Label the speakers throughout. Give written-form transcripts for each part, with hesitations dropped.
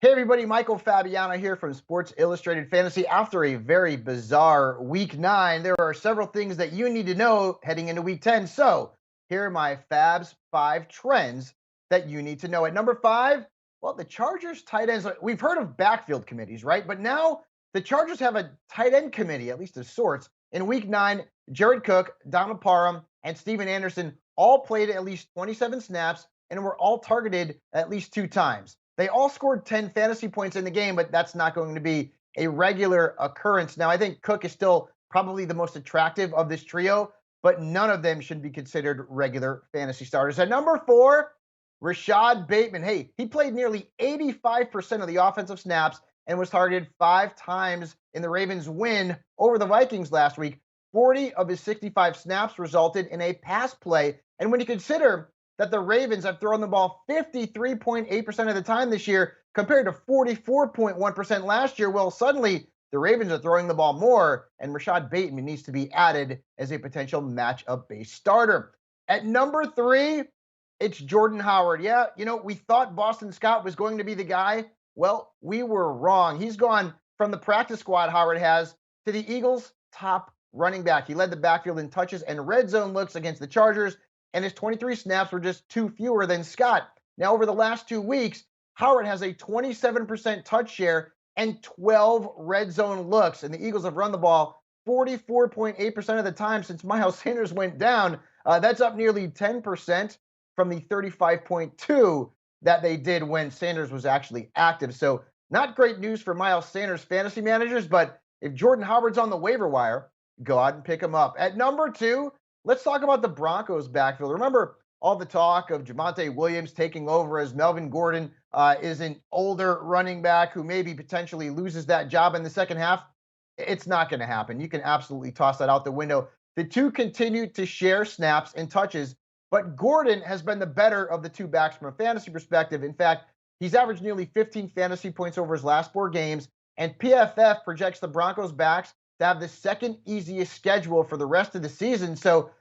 Speaker 1: Hey everybody, Michael Fabiano here from Sports Illustrated Fantasy. After a very bizarre week 9, there are several things that you need to know heading into week 10. So, here are my Fabs 5 trends that you need to know. At number 5, well, the Chargers tight ends, we've heard of backfield committees, right? But now the Chargers have a tight end committee, at least of sorts. In week 9, Jared Cook, Donald Parham, and Steven Anderson all played at least 27 snaps and were all targeted at least 2 times. They all scored 10 fantasy points in the game, but that's not going to be a regular occurrence. Now, I think Cook is still probably the most attractive of this trio, but none of them should be considered regular fantasy starters. At number 4, Rashad Bateman. Hey, he played nearly 85% of the offensive snaps and was targeted 5 times in the Ravens' win over the Vikings last week. 40 of his 65 snaps resulted in a pass play. And when you consider that the Ravens have thrown the ball 53.8% of the time this year compared to 44.1% last year, well, suddenly the Ravens are throwing the ball more, and Rashad Bateman needs to be added as a potential matchup-based starter. At number 3, it's Jordan Howard. Yeah, we thought Boston Scott was going to be the guy. Well, we were wrong. He's gone from the practice squad, Howard has, to the Eagles' top running back. He led the backfield in touches and red zone looks against the Chargers, and his 23 snaps were just 2 fewer than Scott. Now, over the last 2 weeks, Howard has a 27% touch share and 12 red zone looks, and the Eagles have run the ball 44.8% of the time since Miles Sanders went down. That's up nearly 10% from the 35.2 that they did when Sanders was actually active. So, not great news for Miles Sanders fantasy managers, but if Jordan Howard's on the waiver wire, go out and pick him up. At number 2, let's talk about the Broncos backfield. Remember all the talk of Javonte Williams taking over as Melvin Gordon is an older running back who maybe potentially loses that job in the second half? It's not going to happen. You can absolutely toss that out the window. The two continue to share snaps and touches, but Gordon has been the better of the two backs from a fantasy perspective. In fact, he's averaged nearly 15 fantasy points over his last 4 games, and PFF projects the Broncos backs to have the second easiest schedule for the rest of the season. So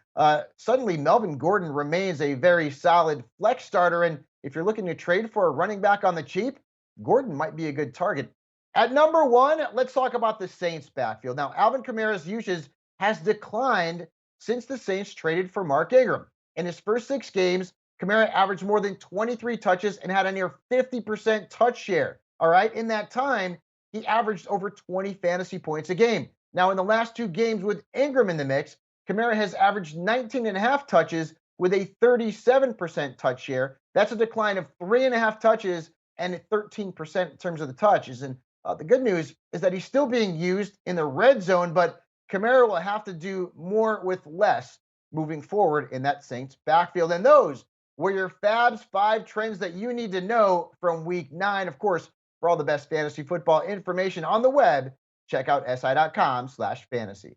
Speaker 1: suddenly Melvin Gordon remains a very solid flex starter. And if you're looking to trade for a running back on the cheap, Gordon might be a good target. At number 1, let's talk about the Saints backfield. Now, Alvin Kamara's usage has declined since the Saints traded for Mark Ingram. In his first 6 games, Kamara averaged more than 23 touches and had a near 50% touch share. All right. In that time, he averaged over 20 fantasy points a game. Now, in the last 2 games with Ingram in the mix, Kamara has averaged 19.5 touches with a 37% touch share. That's a decline of 3.5 touches and 13% in terms of the touches. And the good news is that he's still being used in the red zone, but Kamara will have to do more with less moving forward in that Saints backfield. And those were your Fabs 5 trends that you need to know from week 9. Of course, for all the best fantasy football information on the web, check out si.com/fantasy.